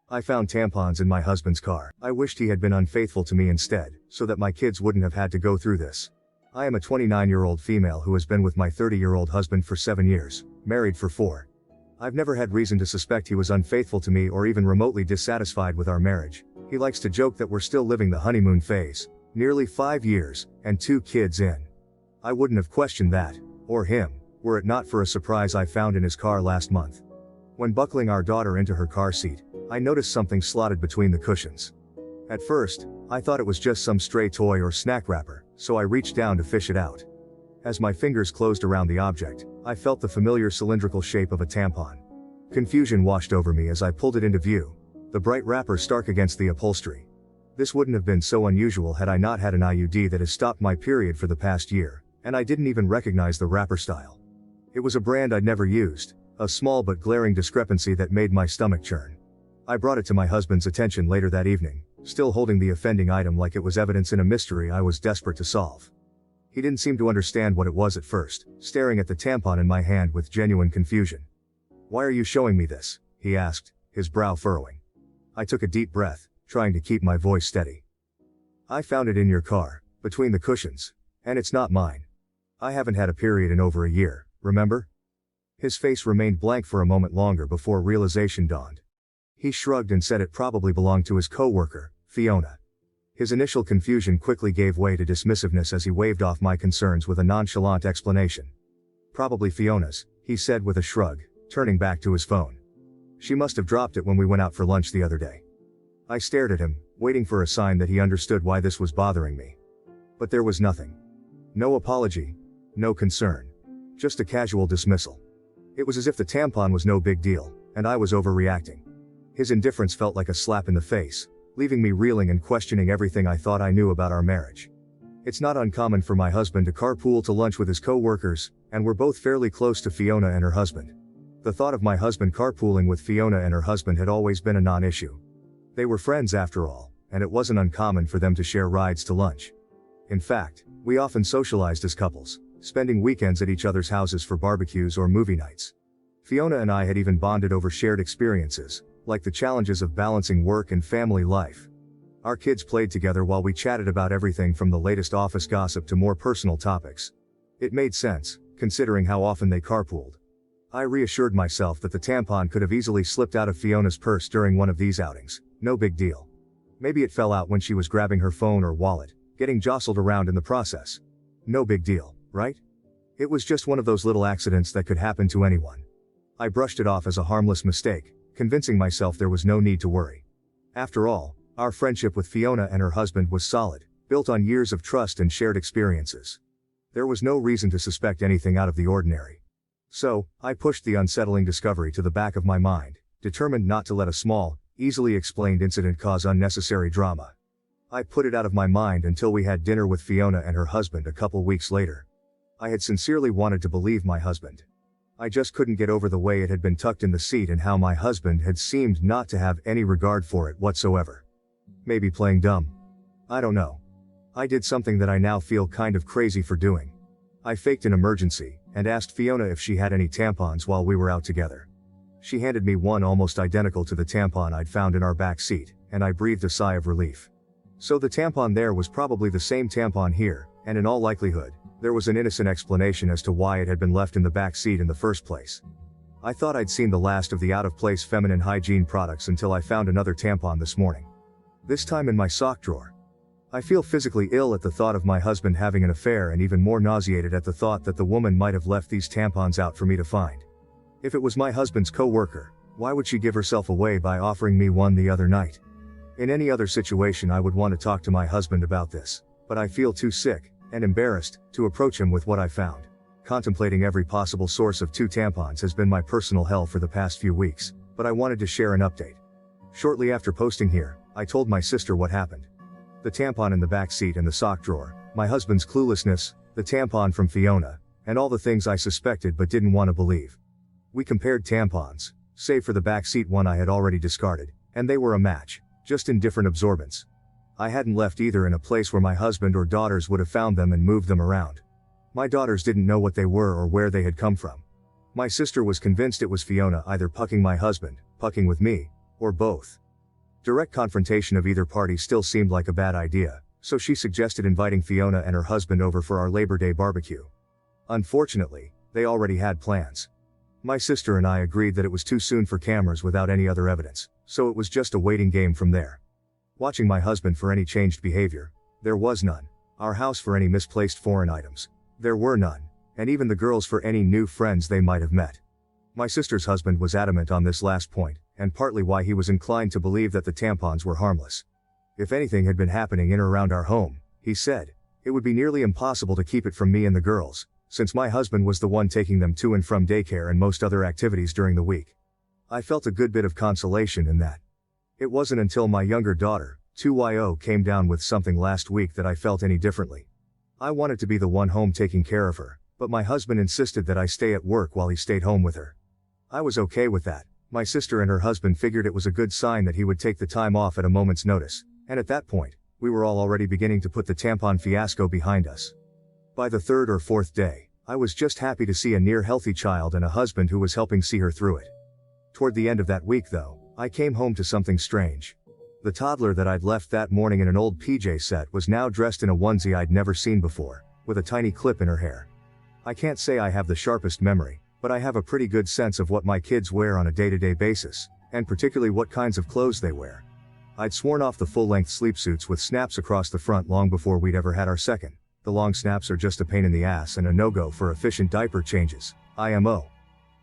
I found tampons in my husband's car. I wished he had been unfaithful to me instead, so that my kids wouldn't have had to go through this. I am a 29-year-old female who has been with my 30-year-old husband for 7 years, married for 4. I've never had reason to suspect he was unfaithful to me or even remotely dissatisfied with our marriage. He likes to joke that we're still living the honeymoon phase, nearly 5 years, and 2 kids in. I wouldn't have questioned that, or him, were it not for a surprise I found in his car last month. When buckling our daughter into her car seat, I noticed something slotted between the cushions. At first, I thought it was just some stray toy or snack wrapper, so I reached down to fish it out. As my fingers closed around the object, I felt the familiar cylindrical shape of a tampon. Confusion washed over me as I pulled it into view, the bright wrapper stark against the upholstery. This wouldn't have been so unusual had I not had an IUD that has stopped my period for the past year, and I didn't even recognize the wrapper style. It was a brand I'd never used, a small but glaring discrepancy that made my stomach churn. I brought it to my husband's attention later that evening, still holding the offending item like it was evidence in a mystery I was desperate to solve. He didn't seem to understand what it was at first, staring at the tampon in my hand with genuine confusion. "Why are you showing me this?" he asked, his brow furrowing. I took a deep breath, trying to keep my voice steady. "I found it in your car, between the cushions, and it's not mine. I haven't had a period in over a year, remember?" His face remained blank for a moment longer before realization dawned. He shrugged and said it probably belonged to his co-worker, Fiona. His initial confusion quickly gave way to dismissiveness as he waved off my concerns with a nonchalant explanation. "Probably Fiona's," he said with a shrug, turning back to his phone. "She must have dropped it when we went out for lunch the other day." I stared at him, waiting for a sign that he understood why this was bothering me. But there was nothing. No apology, no concern. Just a casual dismissal. It was as if the tampon was no big deal, and I was overreacting. His indifference felt like a slap in the face, leaving me reeling and questioning everything I thought I knew about our marriage. It's not uncommon for my husband to carpool to lunch with his co-workers, and we're both fairly close to Fiona and her husband. The thought of my husband carpooling with Fiona and her husband had always been a non-issue. They were friends after all, and it wasn't uncommon for them to share rides to lunch. In fact, we often socialized as couples, spending weekends at each other's houses for barbecues or movie nights. Fiona and I had even bonded over shared experiences, like the challenges of balancing work and family life. Our kids played together while we chatted about everything from the latest office gossip to more personal topics. It made sense, considering how often they carpooled. I reassured myself that the tampon could have easily slipped out of Fiona's purse during one of these outings, no big deal. Maybe it fell out when she was grabbing her phone or wallet, getting jostled around in the process. No big deal, right? It was just one of those little accidents that could happen to anyone. I brushed it off as a harmless mistake, convincing myself there was no need to worry. After all, our friendship with Fiona and her husband was solid, built on years of trust and shared experiences. There was no reason to suspect anything out of the ordinary. So, I pushed the unsettling discovery to the back of my mind, determined not to let a small, easily explained incident cause unnecessary drama. I put it out of my mind until we had dinner with Fiona and her husband a couple weeks later. I had sincerely wanted to believe my husband. I just couldn't get over the way it had been tucked in the seat and how my husband had seemed not to have any regard for it whatsoever. Maybe playing dumb. I don't know. I did something that I now feel kind of crazy for doing. I faked an emergency, and asked Fiona if she had any tampons while we were out together. She handed me one almost identical to the tampon I'd found in our back seat, and I breathed a sigh of relief. So the tampon there was probably the same tampon here, and in all likelihood, there was an innocent explanation as to why it had been left in the back seat in the first place. I thought I'd seen the last of the out-of-place feminine hygiene products until I found another tampon this morning. This time in my sock drawer. I feel physically ill at the thought of my husband having an affair and even more nauseated at the thought that the woman might have left these tampons out for me to find. If it was my husband's co-worker, why would she give herself away by offering me one the other night? In any other situation I would want to talk to my husband about this, but I feel too sick and embarrassed to approach him with what I found. Contemplating every possible source of 2 tampons has been my personal hell for the past few weeks, but I wanted to share an update. Shortly after posting here, I told my sister what happened. The tampon in the back seat and the sock drawer, my husband's cluelessness, the tampon from Fiona, and all the things I suspected but didn't want to believe. We compared tampons, save for the back seat one I had already discarded, and they were a match, just in different absorbents. I hadn't left either in a place where my husband or daughters would have found them and moved them around. My daughters didn't know what they were or where they had come from. My sister was convinced it was Fiona either pucking my husband, pucking with me, or both. Direct confrontation of either party still seemed like a bad idea, so she suggested inviting Fiona and her husband over for our Labor Day barbecue. Unfortunately, they already had plans. My sister and I agreed that it was too soon for cameras without any other evidence, so it was just a waiting game from there. Watching my husband for any changed behavior. There was none. Our house for any misplaced foreign items. There were none. And even the girls for any new friends they might have met. My sister's husband was adamant on this last point, and partly why he was inclined to believe that the tampons were harmless. If anything had been happening in or around our home, he said, it would be nearly impossible to keep it from me and the girls, since my husband was the one taking them to and from daycare and most other activities during the week. I felt a good bit of consolation in that. It wasn't until my younger daughter, 2yo, came down with something last week that I felt any differently. I wanted to be the one home taking care of her, but my husband insisted that I stay at work while he stayed home with her. I was okay with that. My sister and her husband figured it was a good sign that he would take the time off at a moment's notice, and at that point, we were all already beginning to put the tampon fiasco behind us. By the third or fourth day, I was just happy to see a near-healthy child and a husband who was helping see her through it. Toward the end of that week though, I came home to something strange. The toddler that I'd left that morning in an old PJ set was now dressed in a onesie I'd never seen before, with a tiny clip in her hair. I can't say I have the sharpest memory, but I have a pretty good sense of what my kids wear on a day-to-day basis, and particularly what kinds of clothes they wear. I'd sworn off the full-length sleepsuits with snaps across the front long before we'd ever had our second. The long snaps are just a pain in the ass and a no-go for efficient diaper changes, IMO.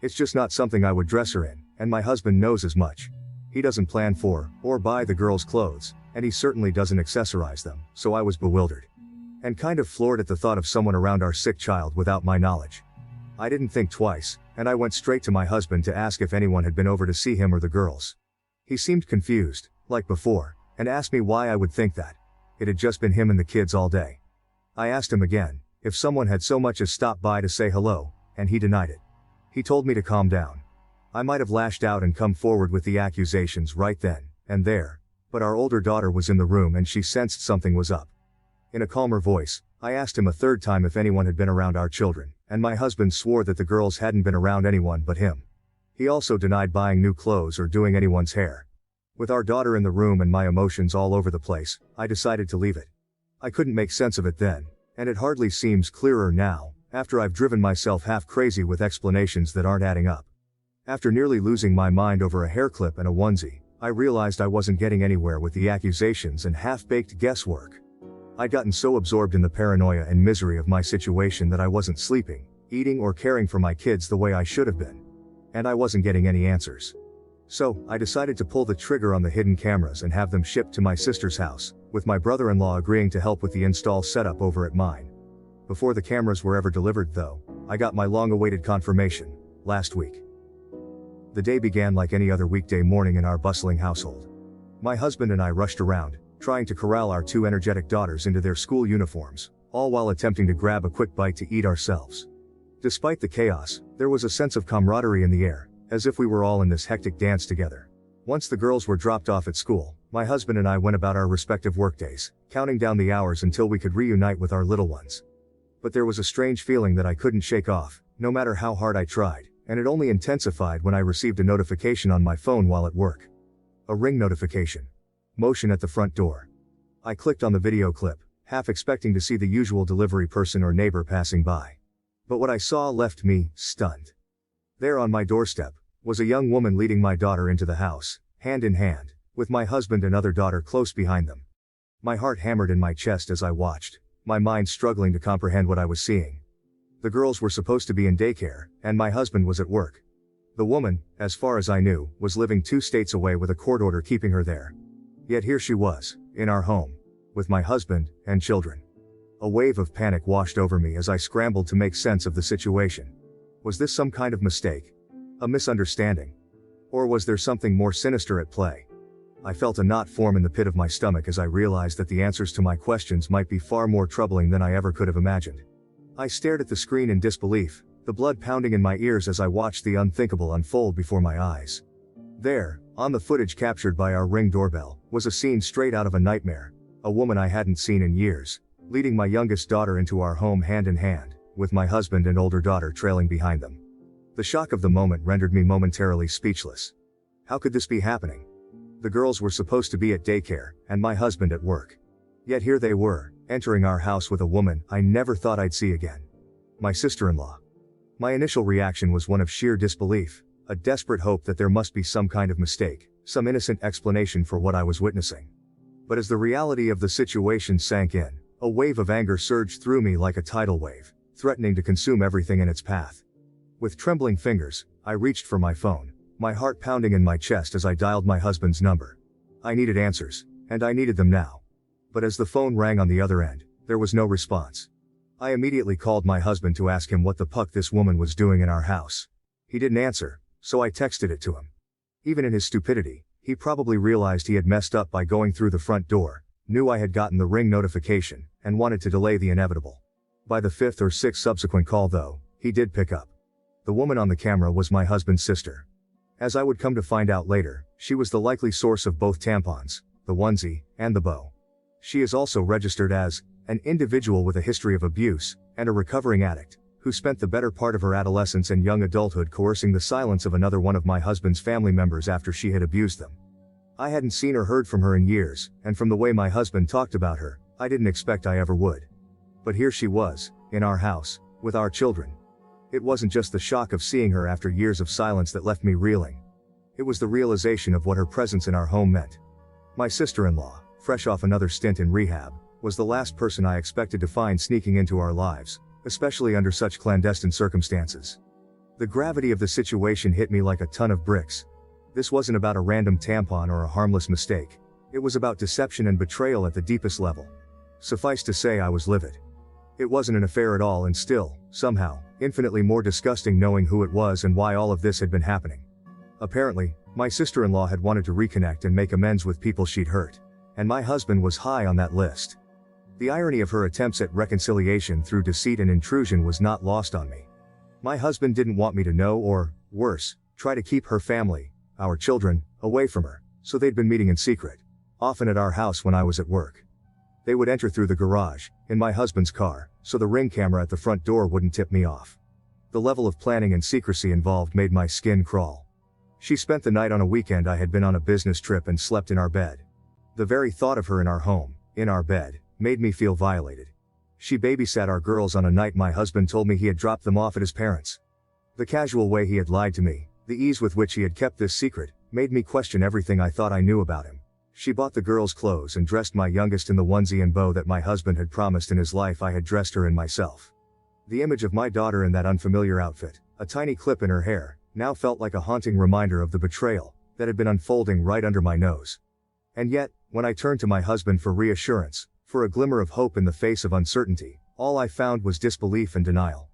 It's just not something I would dress her in, and my husband knows as much. He doesn't plan for, or buy the girls' clothes, and he certainly doesn't accessorize them, so I was bewildered. And kind of floored at the thought of someone around our sick child without my knowledge. I didn't think twice, and I went straight to my husband to ask if anyone had been over to see him or the girls. He seemed confused, like before, and asked me why I would think that. It had just been him and the kids all day. I asked him again, if someone had so much as stopped by to say hello, and he denied it. He told me to calm down. I might have lashed out and come forward with the accusations right then and there, but our older daughter was in the room and she sensed something was up. In a calmer voice, I asked him a third time if anyone had been around our children, and my husband swore that the girls hadn't been around anyone but him. He also denied buying new clothes or doing anyone's hair. With our daughter in the room and my emotions all over the place, I decided to leave it. I couldn't make sense of it then, and it hardly seems clearer now, after I've driven myself half crazy with explanations that aren't adding up. After nearly losing my mind over a hair clip and a onesie, I realized I wasn't getting anywhere with the accusations and half-baked guesswork. I'd gotten so absorbed in the paranoia and misery of my situation that I wasn't sleeping, eating or caring for my kids the way I should have been. And I wasn't getting any answers. So, I decided to pull the trigger on the hidden cameras and have them shipped to my sister's house, with my brother-in-law agreeing to help with the install setup over at mine. Before the cameras were ever delivered though, I got my long-awaited confirmation, last week. The day began like any other weekday morning in our bustling household. My husband and I rushed around, trying to corral our two energetic daughters into their school uniforms, all while attempting to grab a quick bite to eat ourselves. Despite the chaos, there was a sense of camaraderie in the air, as if we were all in this hectic dance together. Once the girls were dropped off at school, my husband and I went about our respective workdays, counting down the hours until we could reunite with our little ones. But there was a strange feeling that I couldn't shake off, no matter how hard I tried, and it only intensified when I received a notification on my phone while at work. A ring notification. Motion at the front door. I clicked on the video clip, half expecting to see the usual delivery person or neighbor passing by. But what I saw left me stunned. There on my doorstep was a young woman leading my daughter into the house, hand in hand, with my husband and other daughter close behind them. My heart hammered in my chest as I watched, my mind struggling to comprehend what I was seeing. The girls were supposed to be in daycare, and my husband was at work. The woman, as far as I knew, was living 2 states away with a court order keeping her there. Yet here she was, in our home, with my husband and children. A wave of panic washed over me as I scrambled to make sense of the situation. Was this some kind of mistake? A misunderstanding? Or was there something more sinister at play? I felt a knot form in the pit of my stomach as I realized that the answers to my questions might be far more troubling than I ever could have imagined. I stared at the screen in disbelief, the blood pounding in my ears as I watched the unthinkable unfold before my eyes. There, on the footage captured by our Ring doorbell, was a scene straight out of a nightmare. A woman I hadn't seen in years, leading my youngest daughter into our home hand in hand, with my husband and older daughter trailing behind them. The shock of the moment rendered me momentarily speechless. How could this be happening? The girls were supposed to be at daycare, and my husband at work. Yet here they were, entering our house with a woman I never thought I'd see again. My sister-in-law. My initial reaction was one of sheer disbelief, a desperate hope that there must be some kind of mistake, some innocent explanation for what I was witnessing. But as the reality of the situation sank in, a wave of anger surged through me like a tidal wave, threatening to consume everything in its path. With trembling fingers, I reached for my phone, my heart pounding in my chest as I dialed my husband's number. I needed answers, and I needed them now. But as the phone rang on the other end, there was no response. I immediately called my husband to ask him what the puck this woman was doing in our house. He didn't answer, so I texted it to him. Even in his stupidity, he probably realized he had messed up by going through the front door, knew I had gotten the ring notification, and wanted to delay the inevitable. By the fifth or sixth subsequent call though, he did pick up. The woman on the camera was my husband's sister. As I would come to find out later, she was the likely source of both tampons, the onesie, and the bow. She is also registered as an individual with a history of abuse, and a recovering addict, who spent the better part of her adolescence and young adulthood coercing the silence of another one of my husband's family members after she had abused them. I hadn't seen or heard from her in years, and from the way my husband talked about her, I didn't expect I ever would. But here she was, in our house, with our children. It wasn't just the shock of seeing her after years of silence that left me reeling. It was the realization of what her presence in our home meant. My sister-in-law, fresh off another stint in rehab, was the last person I expected to find sneaking into our lives, especially under such clandestine circumstances. The gravity of the situation hit me like a ton of bricks. This wasn't about a random tampon or a harmless mistake. It was about deception and betrayal at the deepest level. Suffice to say I was livid. It wasn't an affair at all, and still, somehow, infinitely more disgusting knowing who it was and why all of this had been happening. Apparently, my sister-in-law had wanted to reconnect and make amends with people she'd hurt. And my husband was high on that list. The irony of her attempts at reconciliation through deceit and intrusion was not lost on me. My husband didn't want me to know or, worse, try to keep her family, our children, away from her, so they'd been meeting in secret, often at our house when I was at work. They would enter through the garage, in my husband's car, so the ring camera at the front door wouldn't tip me off. The level of planning and secrecy involved made my skin crawl. She spent the night on a weekend I had been on a business trip and slept in our bed. The very thought of her in our home, in our bed, made me feel violated. She babysat our girls on a night my husband told me he had dropped them off at his parents'. The casual way he had lied to me, the ease with which he had kept this secret, made me question everything I thought I knew about him. She bought the girls' clothes and dressed my youngest in the onesie and bow that my husband had promised in his life I had dressed her in myself. The image of my daughter in that unfamiliar outfit, a tiny clip in her hair, now felt like a haunting reminder of the betrayal that had been unfolding right under my nose. And yet, when I turned to my husband for reassurance, for a glimmer of hope in the face of uncertainty, all I found was disbelief and denial.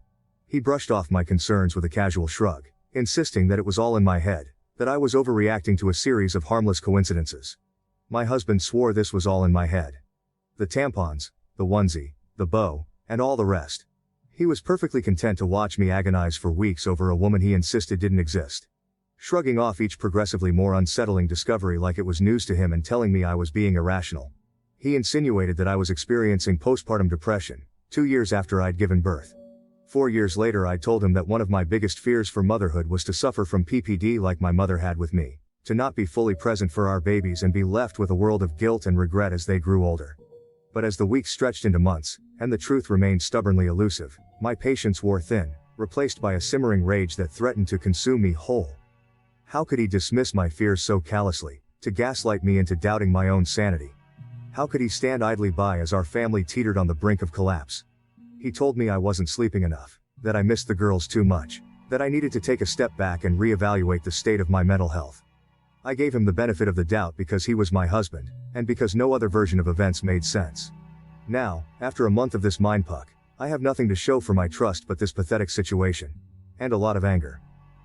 He brushed off my concerns with a casual shrug, insisting that it was all in my head, that I was overreacting to a series of harmless coincidences. My husband swore this was all in my head. The tampons, the onesie, the bow, and all the rest. He was perfectly content to watch me agonize for weeks over a woman he insisted didn't exist. Shrugging off each progressively more unsettling discovery like it was news to him and telling me I was being irrational. He insinuated that I was experiencing postpartum depression, 2 years after I'd given birth. 4 years later I told him that one of my biggest fears for motherhood was to suffer from PPD like my mother had with me, to not be fully present for our babies and be left with a world of guilt and regret as they grew older. But as the weeks stretched into months, and the truth remained stubbornly elusive, my patience wore thin, replaced by a simmering rage that threatened to consume me whole. How could he dismiss my fears so callously, to gaslight me into doubting my own sanity? How could he stand idly by as our family teetered on the brink of collapse? He told me I wasn't sleeping enough, that I missed the girls too much, that I needed to take a step back and reevaluate the state of my mental health. I gave him the benefit of the doubt because he was my husband, and because no other version of events made sense. Now, after a month of this mindfuck, I have nothing to show for my trust but this pathetic situation. And a lot of anger.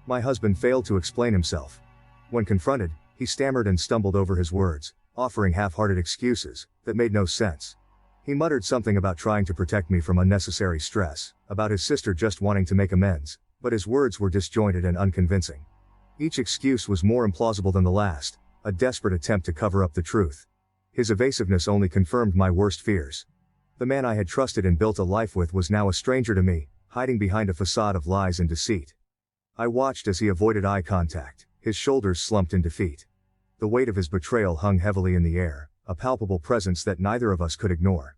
My husband failed to explain himself. When confronted, he stammered and stumbled over his words, offering half-hearted excuses that made no sense. He muttered something about trying to protect me from unnecessary stress, about his sister just wanting to make amends, but his words were disjointed and unconvincing. Each excuse was more implausible than the last, a desperate attempt to cover up the truth. His evasiveness only confirmed my worst fears. The man I had trusted and built a life with was now a stranger to me, hiding behind a facade of lies and deceit. I watched as he avoided eye contact, his shoulders slumped in defeat. The weight of his betrayal hung heavily in the air, a palpable presence that neither of us could ignore.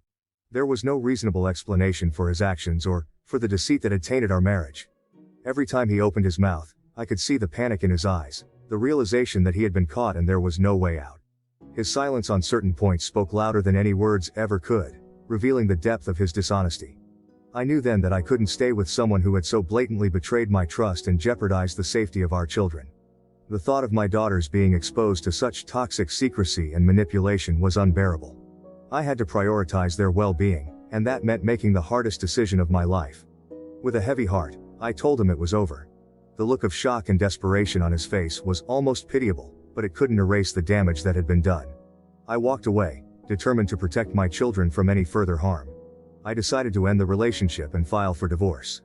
There was no reasonable explanation for his actions or for the deceit that had tainted our marriage. Every time he opened his mouth, I could see the panic in his eyes, the realization that he had been caught and there was no way out. His silence on certain points spoke louder than any words ever could, revealing the depth of his dishonesty. I knew then that I couldn't stay with someone who had so blatantly betrayed my trust and jeopardized the safety of our children. The thought of my daughters being exposed to such toxic secrecy and manipulation was unbearable. I had to prioritize their well-being, and that meant making the hardest decision of my life. With a heavy heart, I told him it was over. The look of shock and desperation on his face was almost pitiable, but it couldn't erase the damage that had been done. I walked away, determined to protect my children from any further harm. I decided to end the relationship and file for divorce.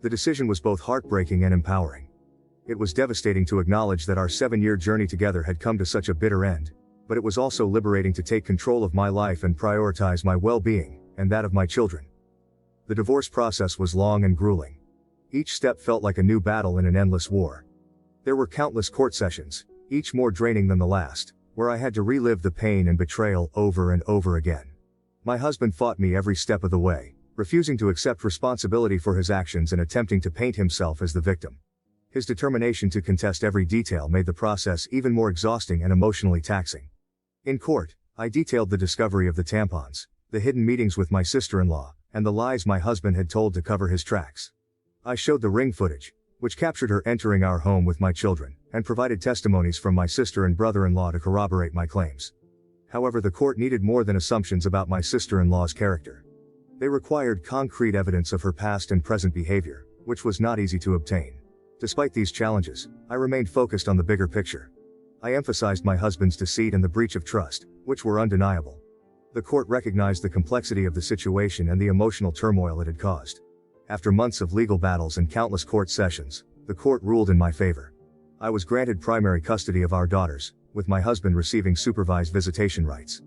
The decision was both heartbreaking and empowering. It was devastating to acknowledge that our 7-year journey together had come to such a bitter end, but it was also liberating to take control of my life and prioritize my well-being, and that of my children. The divorce process was long and grueling. Each step felt like a new battle in an endless war. There were countless court sessions, each more draining than the last, where I had to relive the pain and betrayal over and over again. My husband fought me every step of the way, refusing to accept responsibility for his actions and attempting to paint himself as the victim. His determination to contest every detail made the process even more exhausting and emotionally taxing. In court, I detailed the discovery of the tampons, the hidden meetings with my sister-in-law, and the lies my husband had told to cover his tracks. I showed the ring footage, which captured her entering our home with my children, and provided testimonies from my sister and brother-in-law to corroborate my claims. However, the court needed more than assumptions about my sister-in-law's character. They required concrete evidence of her past and present behavior, which was not easy to obtain. Despite these challenges, I remained focused on the bigger picture. I emphasized my husband's deceit and the breach of trust, which were undeniable. The court recognized the complexity of the situation and the emotional turmoil it had caused. After months of legal battles and countless court sessions, the court ruled in my favor. I was granted primary custody of our daughters, with my husband receiving supervised visitation rights.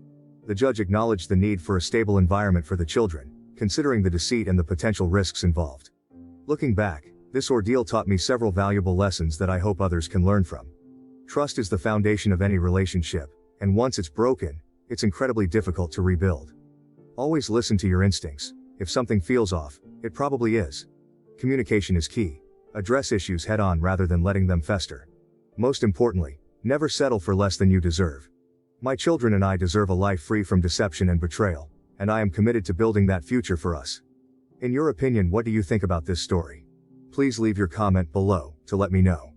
The judge acknowledged the need for a stable environment for the children, considering the deceit and the potential risks involved. Looking back, this ordeal taught me several valuable lessons that I hope others can learn from. Trust is the foundation of any relationship, and once it's broken, it's incredibly difficult to rebuild. Always listen to your instincts. If something feels off, it probably is. Communication is key. Address issues head-on rather than letting them fester. Most importantly, never settle for less than you deserve. My children and I deserve a life free from deception and betrayal, and I am committed to building that future for us. In your opinion, what do you think about this story? Please leave your comment below to let me know.